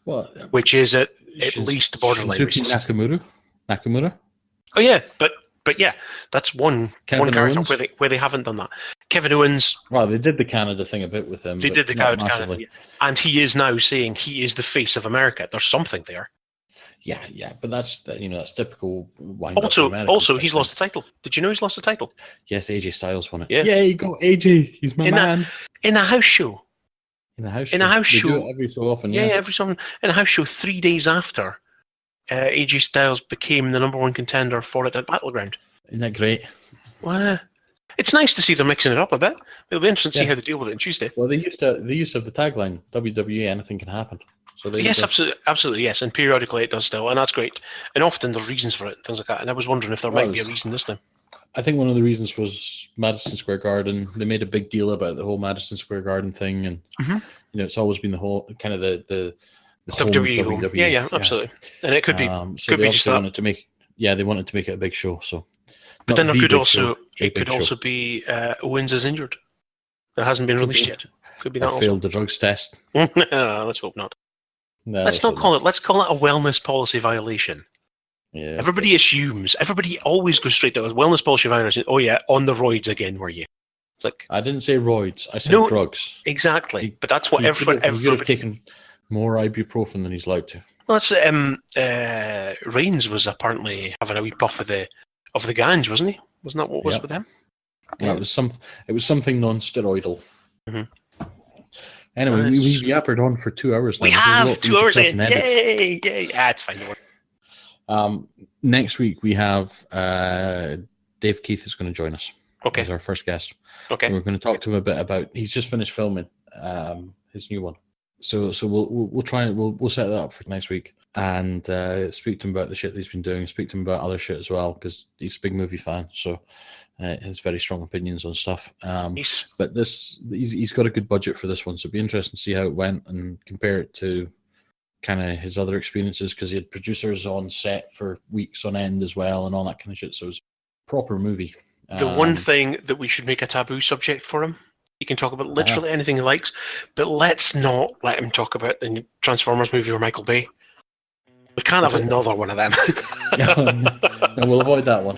Well, which is at least borderline racist. Nakamura? Oh yeah, but yeah, that's one character where they haven't done that. Kevin Owens. Well, they did the Canada thing a bit with him. They did the Canada, and he is now saying he is the face of America. There's something there. Yeah, but that's typical. Also, he's lost the title. Did you know he's lost the title? Yes, AJ Styles won it. Yeah, you got AJ. He's my man. In a house show. In a house show. Do it every so often. Yeah, every so often. In a house show 3 days after AJ Styles became the number one contender for it at Battleground. Isn't that great? Well, it's nice to see them mixing it up a bit. It'll be interesting to see how they deal with it on Tuesday. Well, they used to have the tagline, WWE, anything can happen. So yes, absolutely, yes. And periodically it does still, and that's great. And often there's reasons for it and things like that. And I was wondering if there might be a reason this time. I think one of the reasons was Madison Square Garden. They made a big deal about the whole Madison Square Garden thing, and it's always been the whole kind of the WWE. Yeah, absolutely. And it could be just that. They wanted to make it a big show. So, but then it could also be Owens is injured. That hasn't been released yet. Could be that also. Failed the drugs test. Let's hope not. No, let's call it a wellness policy violation. Yeah. Everybody always goes straight to a wellness policy violation. Oh yeah, on the roids again, were you? It's like, I didn't say roids. I said drugs. Exactly, but that's what everybody could have taken more ibuprofen than he's allowed to. Well, that's Reigns was apparently having a wee puff of the ganj, wasn't he? Wasn't that what was with him? Yeah. It was something non-steroidal. Mm-hmm. Anyway, we've yappered on for 2 hours now. We have 2 hours in. Yay! It's fine. Next week we have Dave Keith is going to join us. Okay. As our first guest. Okay. And we're going to talk to him a bit about. He's just finished filming his new one, so we'll try and we'll set that up for next week and speak to him about the shit that he's been doing. Speak to him about other shit as well because he's a big movie fan. So. Has very strong opinions on stuff. But he's got a good budget for this one, so it'll be interesting to see how it went and compare it to kind of his other experiences because he had producers on set for weeks on end as well and all that kind of shit. So proper movie. The one thing that we should make a taboo subject for him, he can talk about literally anything he likes, but let's not let him talk about the Transformers movie or Michael Bay. We can't have another one of them. No, we'll avoid that one.